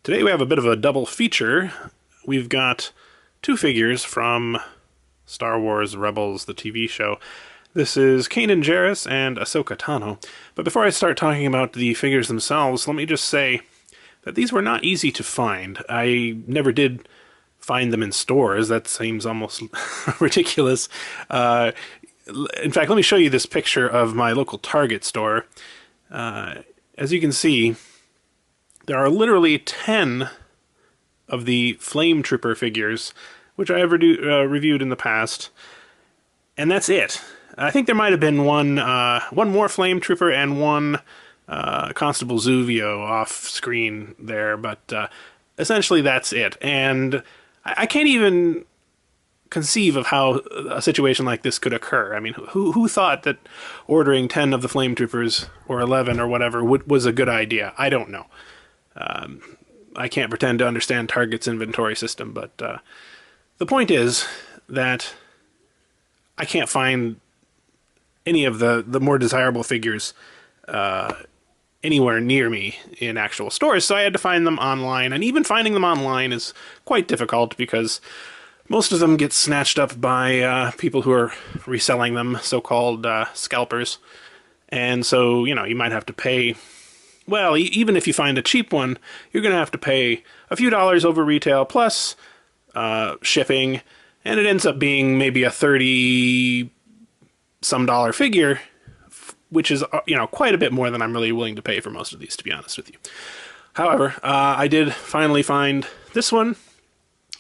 Today we have a bit of a double feature. We've got two figures from Star Wars Rebels, the TV show. This is Kanan Jarrus and Ahsoka Tano. But before I start talking about the figures themselves, let me just say that these were not easy to find. I never did find them in stores. That seems almost ridiculous. In fact, let me show you this picture of my local Target store. As you can see, there are literally 10 of the Flame Trooper figures, which I have reviewed in the past, and that's it. I think there might have been one more Flame Trooper and one Constable Zuvio off screen there, but essentially that's it. And I can't even conceive of how a situation like this could occur. I mean, who thought that ordering 10 of the Flame Troopers, or 11 or whatever, was a good idea? I don't know. I can't pretend to understand Target's inventory system, but the point is that I can't find any of the more desirable figures anywhere near me in actual stores, so I had to find them online, and even finding them online is quite difficult because most of them get snatched up by people who are reselling them, so-called scalpers, and so, you know, you might have to pay. Well, even if you find a cheap one, you're going to have to pay a few dollars over retail, plus shipping, and it ends up being maybe a $30-some figure, which is, you know, quite a bit more than I'm really willing to pay for most of these, to be honest with you. However, I did finally find this one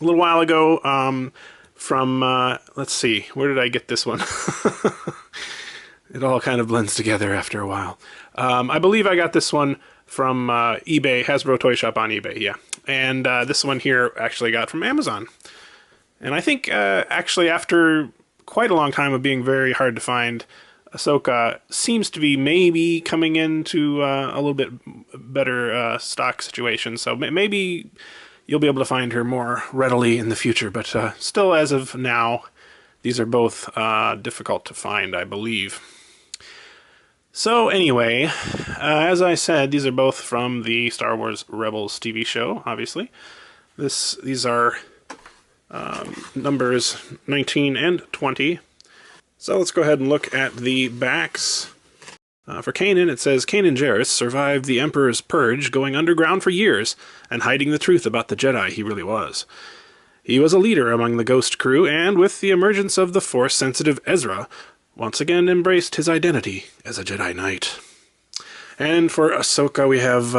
a little while ago from, let's see, where did I get this one? It all kind of blends together after a while. I believe I got this one from eBay, Hasbro Toy Shop on eBay, yeah. And this one here actually got from Amazon. And I think actually after quite a long time of being very hard to find, Ahsoka seems to be maybe coming into a little bit better stock situation. So maybe you'll be able to find her more readily in the future. But still, as of now, these are both difficult to find, I believe. So anyway, as I said, these are both from the Star Wars Rebels TV show, obviously. These are numbers 19 and 20. So let's go ahead and look at the backs. For Kanan, it says, Kanan Jarrus survived the Emperor's Purge, going underground for years, and hiding the truth about the Jedi he really was. He was a leader among the Ghost crew, and with the emergence of the Force-sensitive Ezra, once again embraced his identity as a Jedi Knight. And for Ahsoka, we have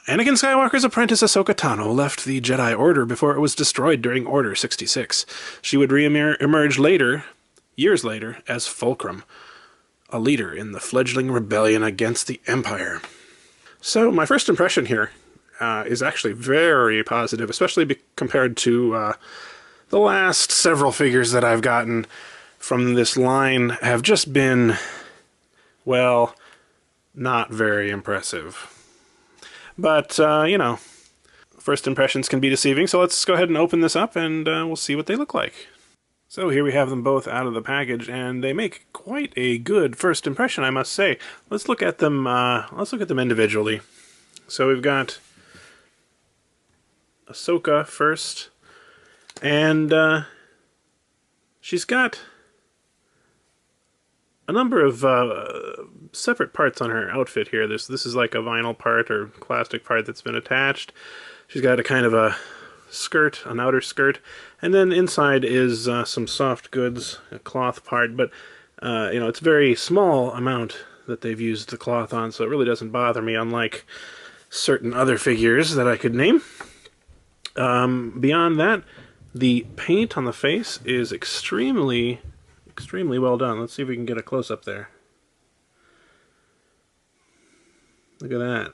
Anakin Skywalker's apprentice Ahsoka Tano left the Jedi Order before it was destroyed during Order 66. She would re-emerge later, years later, as Fulcrum, a leader in the fledgling rebellion against the Empire. So my first impression here is actually very positive, especially compared to the last several figures that I've gotten from this line have just been, well, not very impressive. But, you know, first impressions can be deceiving, so let's go ahead and open this up and we'll see what they look like. So here we have them both out of the package, and they make quite a good first impression, I must say. Let's look at them individually. So we've got Ahsoka first, and she's got a number of separate parts on her outfit here. This is like a vinyl part or plastic part that's been attached. She's got a kind of a skirt, an outer skirt, and then inside is some soft goods, a cloth part, but you know, it's a very small amount that they've used the cloth on, so it really doesn't bother me, unlike certain other figures that I could name. Beyond that, the paint on the face is extremely well done. Let's see if we can get a close-up there. Look at that.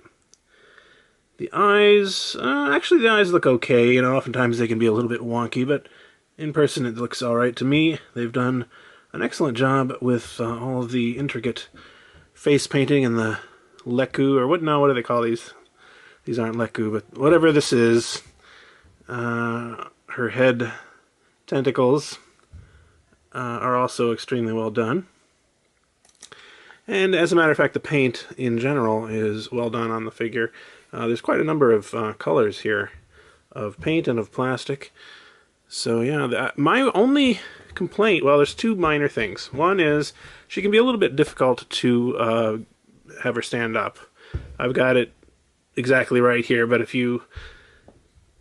The eyes, actually the eyes look okay. You know, oftentimes they can be a little bit wonky, but in person it looks alright to me. They've done an excellent job with all of the intricate face painting and the leku, or what do they call these? These aren't leku, but whatever this is. Her head tentacles are also extremely well done. And as a matter of fact, the paint in general is well done on the figure. There's quite a number of colors here of paint and of plastic. So yeah, my only complaint, well, there's two minor things. One is she can be a little bit difficult to have her stand up. I've got it exactly right here, but if you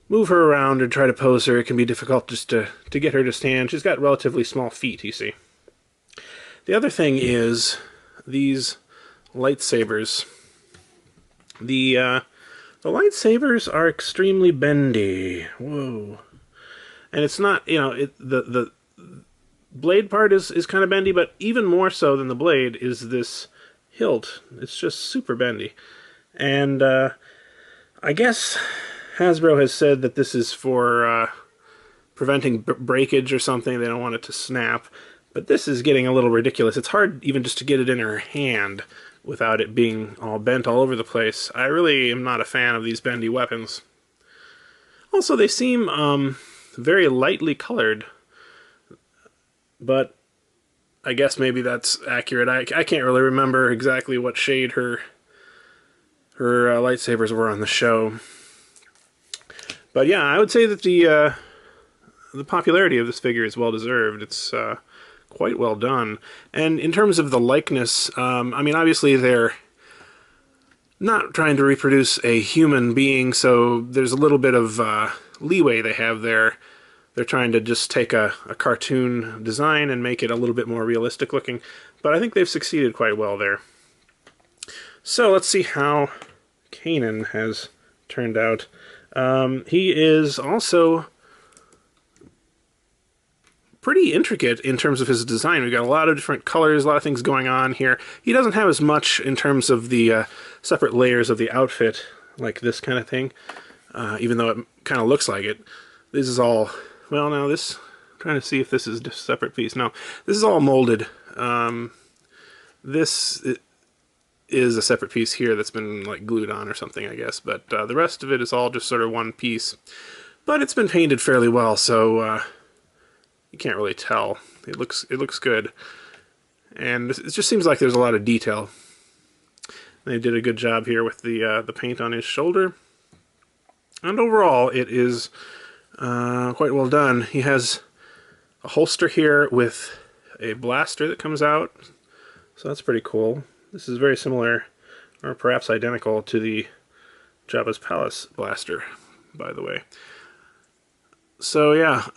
move her around or try to pose her, it can be difficult just to get her to stand. She's got relatively small feet, you see. The other thing is these lightsabers. The lightsabers are extremely bendy. Whoa. And it's not, you know, the blade part is kind of bendy, but even more so than the blade is this hilt. It's just super bendy. And I guess Hasbro has said that this is for preventing breakage or something. They don't want it to snap. But this is getting a little ridiculous. It's hard even just to get it in her hand without it being all bent all over the place. I really am not a fan of these bendy weapons. Also, they seem very lightly colored, but I guess maybe that's accurate. I can't really remember exactly what shade her lightsabers were on the show. But yeah, I would say that the popularity of this figure is well deserved. It's quite well done. And in terms of the likeness, I mean, obviously they're not trying to reproduce a human being, so there's a little bit of leeway they have there. They're trying to just take a cartoon design and make it a little bit more realistic looking, but I think they've succeeded quite well there. So let's see how Kanan has turned out. He is also pretty intricate in terms of his design. We've got a lot of different colors, a lot of things going on here. He doesn't have as much in terms of the separate layers of the outfit, like this kind of thing, even though it kind of looks like it. This is all, well, now this, I'm trying to see if this is just a separate piece. No, this is all molded. This is a separate piece here that's been like glued on or something, I guess, but the rest of it is all just sort of one piece. But it's been painted fairly well, so you can't really tell. It looks good, and it just seems like there's a lot of detail. They did a good job here with the paint on his shoulder, and overall it is quite well done. He has a holster here with a blaster that comes out, so that's pretty cool. This is very similar, or perhaps identical, to the Jabba's Palace blaster, by the way. So yeah,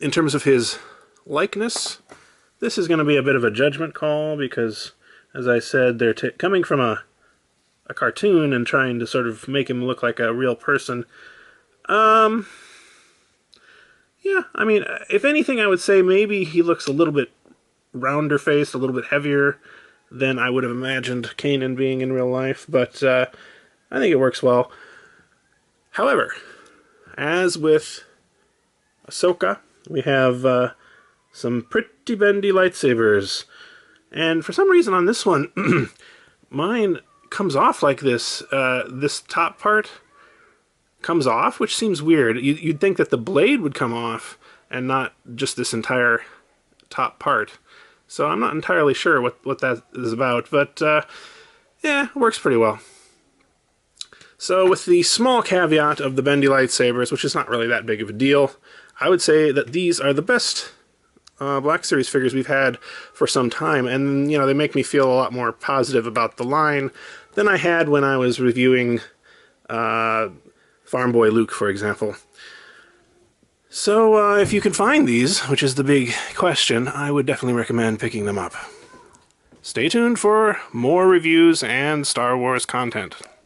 in terms of his likeness, this is going to be a bit of a judgment call because, as I said, they're coming from a cartoon and trying to sort of make him look like a real person. Yeah, I mean, if anything, I would say maybe he looks a little bit rounder faced, a little bit heavier than I would have imagined Kanan being in real life, but I think it works well. However, as with Ahsoka, we have some pretty bendy lightsabers, and for some reason on this one, mine comes off like this. This top part comes off, which seems weird. You'd think that the blade would come off and not just this entire top part. So I'm not entirely sure what that is about, but yeah, it works pretty well. So with the small caveat of the bendy lightsabers, which is not really that big of a deal, I would say that these are the best Black Series figures we've had for some time, and you know, they make me feel a lot more positive about the line than I had when I was reviewing Farm Boy Luke, for example. So if you can find these, which is the big question, I would definitely recommend picking them up. Stay tuned for more reviews and Star Wars content.